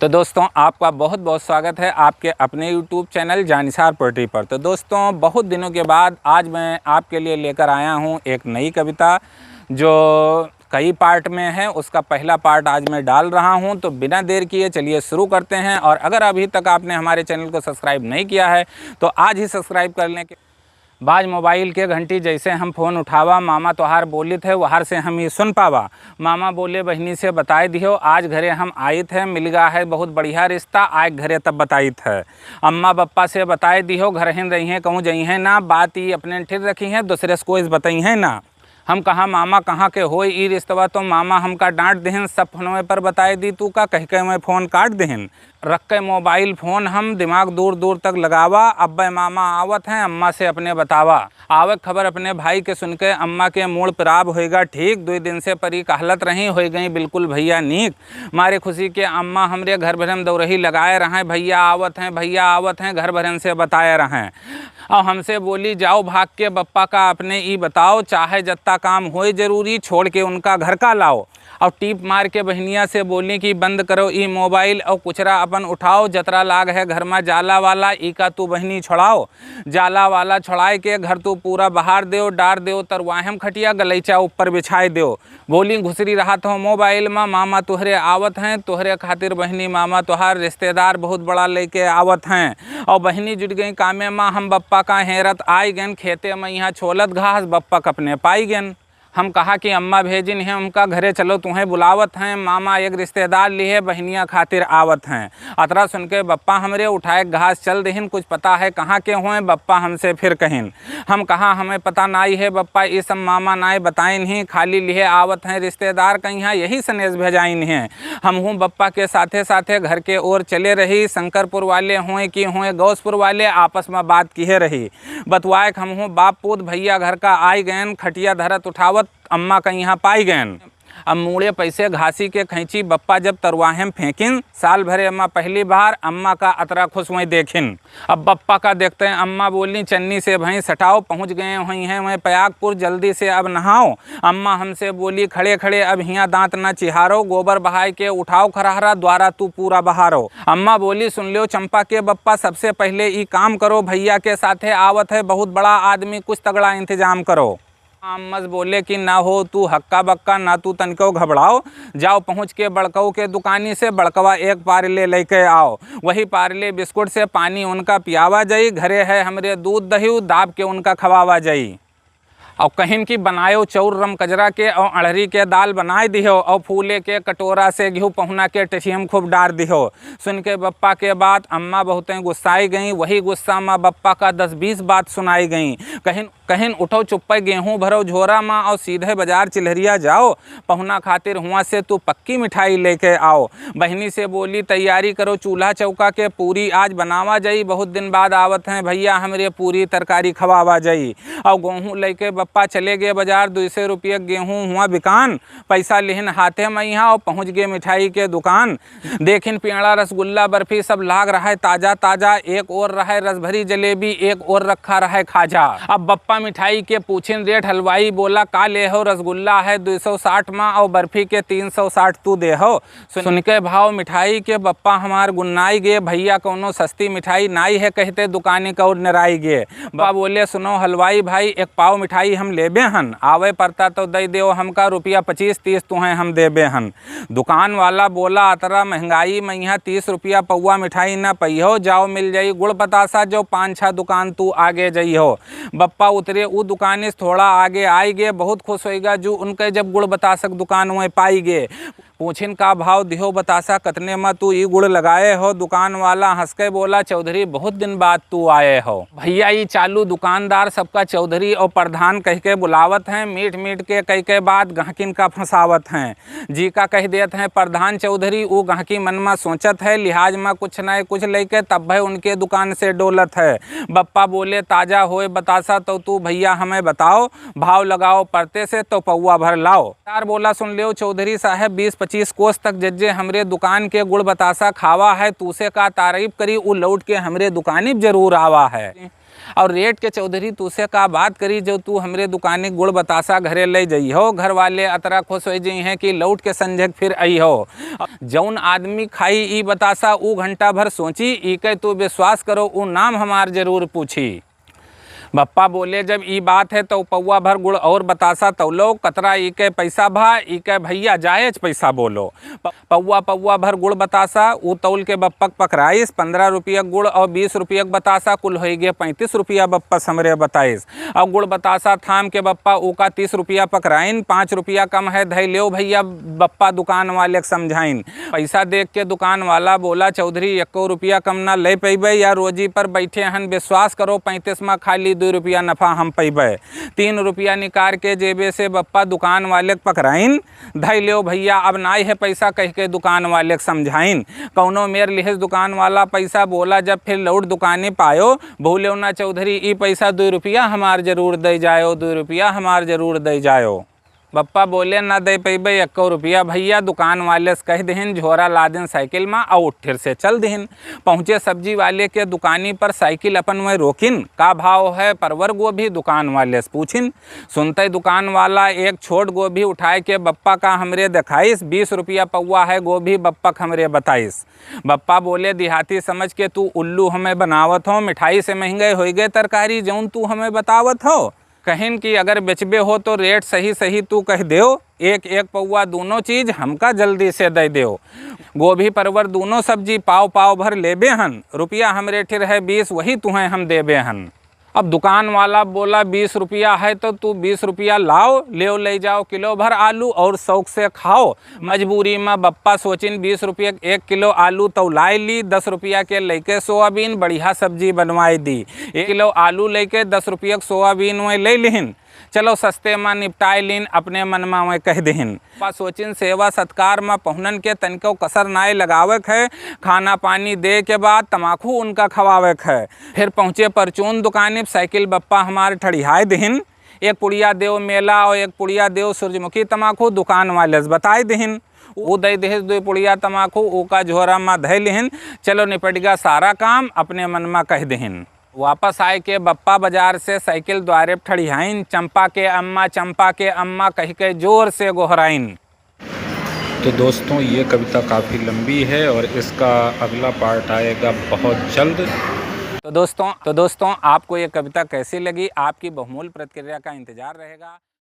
तो दोस्तों आपका बहुत बहुत स्वागत है आपके अपने यूट्यूब चैनल जानिसार पोएट्री पर। तो दोस्तों बहुत दिनों के बाद आज मैं आपके लिए लेकर आया हूँ एक नई कविता जो कई पार्ट में है। उसका पहला पार्ट आज मैं डाल रहा हूँ। तो बिना देर किए चलिए शुरू करते हैं। और अगर अभी तक आपने हमारे चैनल को सब्सक्राइब नहीं किया है तो आज ही सब्सक्राइब कर लें। बाज मोबाइल के घंटी जैसे हम फ़ोन उठावा, मामा तोहार बोलित है वहार से हम ही सुन पावा। मामा बोले बहनी से बताए दियो, आज घरे हम आयत है, मिल गया है बहुत बढ़िया रिश्ता, आए घरे तब बताइत है। अम्मा बप्पा से बताए दियो, घर हिन रही हैं कहूँ जई हैं ना, बात ही अपने ठिर रखी हैं दूसरे से कोई बताई हैं ना। हम कहा मामा कहाँ के हो ई रिश्तवा, तो मामा हमका डांट देहन, सब फोनवे पर बताए दी तू का कह के मैं फ़ोन काट देहन। रख के मोबाइल फ़ोन हम दिमाग दूर दूर तक लगावा, अब्बे मामा आवत हैं अम्मा से अपने बतावा। आवे खबर अपने भाई के सुन के अम्मा के मूड प्राब होएगा ठीक, 2 दिन से परी कहलत रही हो गई बिल्कुल भैया नीक। मारे खुशी के अम्मा हमरे घर भरन दौरही लगाए रहें, भैया आवत हैं घर भरन से बताए रहें। और हमसे बोली जाओ भाग के बप्पा का अपने ई बताओ, चाहे जत्ता काम होए जरूरी छोड़ के उनका घर का लाओ। और टीप मार के बहनिया से बोली कि बंद करो ई मोबाइल और कुचरा अपन उठाओ, जतरा लाग है घर में जाला वाला ई का तू बहनी छोड़ाओ। जाला वाला छोड़ाए के घर तू पूरा बहार दो, डार दो तरवाहम खटिया गलैचा ऊपर बिछाए दो। बोली घुसरी रहा तो मोबाइल में, मामा तुहरे आवत हैं, तुहरे खातिर बहनी मामा तुहार रिश्तेदार बहुत बड़ा लेके आवत हैं। और बहनी जुट गई कामे माँ, हम बप्पा का हेरत आई गन, खेते में यहाँ छोलत घास बप्पा कपने पाई गन। हम कहा कि अम्मा भेजिन हैं उनका घरे चलो तुम्हें बुलावत हैं, मामा एक रिश्तेदार लिए बहनिया खातिर आवत हैं। अतरा सुन के बप्पा हमरे उठाए घास चल देहिन, कुछ पता है कहाँ के हुए बप्पा हमसे फिर कहिन। हम कहा हमें पता नाई है बप्पा, ये सब मामा नाई बताइन ही, खाली लिए आवत हैं रिश्तेदार कहीं यही सनेस भेजाइन हैं। हम हूँ बप्पा के साथे साथे घर के ओर चले रही, शंकरपुर वाले हुए कि हुए गौसपुर वाले आपस में बात किए रही। बतवाए हम हूँ बाप पूत भैया घर का आई गैन, खटिया धरत उठावत अम्मा कहीं यहाँ पाई गैन। अब मूड़े पैसे घासी के खैंची बप्पा जब तरवाहें फेंकिन, साल भरे अम्मा पहली बार अम्मा का अतरा खुश वहीं देखिन। अब बप्पा का देखते हैं अम्मा बोली चन्नी से भैंस हटाओ, पहुँच गए हुई हैं वहीं प्रयागपुर जल्दी से अब नहाओ। अम्मा हमसे बोली खड़े खड़े अब हियाँ दांत न चिहारो, गोबर बहाय के उठाओ खरहरा द्वारा तू पूरा बहारो। अम्मा बोली सुन लो चंपा के बप्पा, सबसे पहले ई काम करो, भैया के साथे आवत है बहुत बड़ा आदमी, कुछ तगड़ा इंतजाम करो। अम्मस बोले कि ना हो तू हक्का बक्का, ना तू तनिको घबराओ, जाओ पहुँच के बड़कऊ के दुकानी से बड़कवा एक पार्ले लेके आओ, वही पार्ले बिस्कुट से पानी उनका पियावा जाई, घरे है हमरे दूध दही दाब के उनका खवावा जाई। और कहिन की बनायो चौर रम कजरा के और अड़हरी के दाल बनाए दिहो, और फूले के कटोरा से घी पहुना के टिशियम खूब डार दिहो। सुन के बप्पा के बात अम्मा बहुतें गुस्साई गईं, वही गुस्सा में बप्पा का 10-20 बात सुनाई गईं। कहिन उठो चुप्पे गेहूँ भरो झोरा माँ और सीधे बाजार चिल्हरिया जाओ, पहुना खातिर हुआ से तू पक्की मिठाई लेके आओ। बहनी से बोली तैयारी करो चूल्हा चौका के, पूरी आज बनावा जाई, बहुत दिन बाद आवत हैं भैया हमरे पूरी तरकारी खवावा जाई। और गेहूँ लेके बप्पा चले गए बाजार, 200 रुपये गेहूँ हुआ बिकान, पैसा लिहन हाथे में यहाँ और पहुँच गए मिठाई के दुकान। देखिन पेड़ा रसगुल्ला बर्फी सब लाग रहा है ताज़ा ताज़ा, एक और रहा है रसभरी जलेबी, एक और रखा रहा है खाजा। अब बप्पा मिठाई के पूछिन रेट, हलवाई बोला का ले हो, रसगुल्ला है 260 माँ और बर्फी के 360 तू दे हो। सुन के भाव मिठाई के बप्पा हमार गुन्नाई गे, भैया कोनो सस्ती मिठाई नाई है कहते दुकानी का और निराई गे। बप्पा बोले सुनो हलवाई भाई, एक पाव मिठाई हम लेबे हन, आवे पड़ता तो दे दो हमका, रुपया 25-30 तुम्हें हम देबे हन। दुकान वाला बोला अतरा महंगाई में यहाँ 30 रुपया पौवा मिठाई ना पहियो, जाओ मिल जाई गुड़ बतासा जो 5-6 दुकान तू आगे जइहो। बप्पा उतरे वो दुकान से थोड़ा आगे आई गे, बहुत खुश होएगा जो उनके जब गुड़ बतासक दुकान वहीं पाई गे। पूछिन का भाव दिहो बतासा कतने में तू ई गुड़ लगाए हो, दुकान वाला हंस के बोला चौधरी बहुत दिन बाद तू आए हो। भैया ये चालू दुकानदार सबका चौधरी और प्रधान कह के बुलावत हैं, मीठ मीठ के कह के बाद गहकिन का फंसावत हैं। जी का कह देते हैं प्रधान चौधरी, वो गहकी मन में सोचत है, लिहाज में कुछ न कुछ लेके तब भाई उनके दुकान से डोलत है। बप्पा बोले ताज़ा होए बतासा तो तू भैया हमें बताओ, भाव लगाओ परते से तो पौवा भर लाओ। यार बोला सुन लो चौधरी साहब 20-25 कोस तक जज्जे हमरे दुकान के गुड़ बतासा खावा है, तूसे का तारीफ करी वो लौट के हमरे दुकानी जरूर आवा है। और रेट के चौधरी तू से का बात करी जो तू हमरे दुकाने गुड़ बतासा घरे ले जाइ हो। घर वाले अतरा खुश हो जाइ हैं कि लौट के संझक फिर आई हो। जौन आदमी खाई ई बतासा ऊ घंटा भर सोची, ई के तू विश्वास करो ऊ नाम हमार जरूर पूछी। बप्पा बोले जब ई बात है तो पौवा भर गुड़ और बतासा तौलो, कतरा ई के पैसा भा, ई के भैया जायज पैसा बोलो। पौवा भर गुड़ बतासा ऊ तौल के बप्पक पकराइस। 15 रुपया गुड़ और 20 रुपया बतासा कुल हो गए 35 रुपया बप्पा समरे बताइस। और गुड़ बतासा थाम के बप्पा ऊ का 30 रुपया पकराइन। 5 रुपया कम है धै लो भैया बप्पा दुकान वाले के समझाइन। पैसा देख के दुकान वाला बोला चौधरी 1 रुपया कम ना ले पैबे, या रोजी पर बैठे हन विश्वास करो 35 में खाली 2 रुपया नफा हम पैबे। 3 रुपया निकाल के जेबे से बप्पा दुकान वाले के पकराइन। धै लो भैया अब नाई है पैसा कह के दुकान वाले के समझाइन। कौनो मेर लिहेज दुकान वाला पैसा बोला जब फिर लौट दुकाने पायो, भूलो ना चौधरी ई पैसा 2 रुपया हमार जरूर दे जायो, 2 रुपया हमार जरूर दे जायो। बप्पा बोले ना दे पैबे 1 रुपया भैया। दुकान वाले से कह दहन झोरा ला दिन साइकिल में और फिर से चल दहन। पहुँचे सब्जी वाले के दुकानी पर साइकिल अपन में रोकिन। का भाव है परवर गोभी दुकान वाले से पूछिन। सुनते दुकान वाला एक छोट गोभी उठाए के बप्पा का हमरे दिखाइस। 20 रुपया पौवा है गोभी बप्पा हमरे बताइस। बप्पा बोले देहाती समझ के तू उल्लू हमें बनावत हो, मिठाई से महंगे हो गए तरकारी जौन तू हमें बतावत हो। कहिन कि अगर बेचबे हो तो रेट सही सही तू कह देओ, एक पौवा दोनों चीज़ हमका जल्दी से दे देओ। गोभी परवर दोनों सब्जी पाव भर लेबे हन, रुपया हमरे ठिर है 20 वही तुम्हें हम देबे हन। अब दुकान वाला बोला 20 रुपया है तो तू 20 रुपया लाओ, ले जाओ किलो भर आलू और शौक से खाओ। मजबूरी में बप्पा सोचिन 20 रुपये 1 किलो आलू तो लाई ली। 10 रुपया के लेके सोयाबीन बढ़िया सब्जी बनवाई दी। 1 किलो आलू लेके 10 रुपया सोयाबीन में ले लिहिन। चलो सस्ते में निपटाए लीन अपने मन में कह दहन। सोचिन सेवा सत्कार में पहुनन के तनिको कसर नाय लगावे है। खाना पानी दे के बाद तमाकू उनका खवावे है। फिर पहुँचे परचून दुकानी साइकिल बप्पा हमारे ठड़ियाए दहन। 1 पुड़िया देव मेला और 1 पुड़िया देव सूरजमुखी तमाकू दुकान वाले से बताए दहन। वो दे दहेज 2 पुड़िया तमाकू ऊ का झोरा में धै लिहन। चलो निपट गया सारा काम अपने मन में कह दहन। वापस आए के बप्पा बाजार से साइकिल द्वारे ठड़ियाइन। चंपा के अम्मा कह के जोर से गोहराइन। तो दोस्तों ये कविता काफ़ी लंबी है और इसका अगला पार्ट आएगा बहुत जल्द। तो दोस्तों आपको ये कविता कैसी लगी, आपकी बहुमूल्य प्रतिक्रिया का इंतजार रहेगा।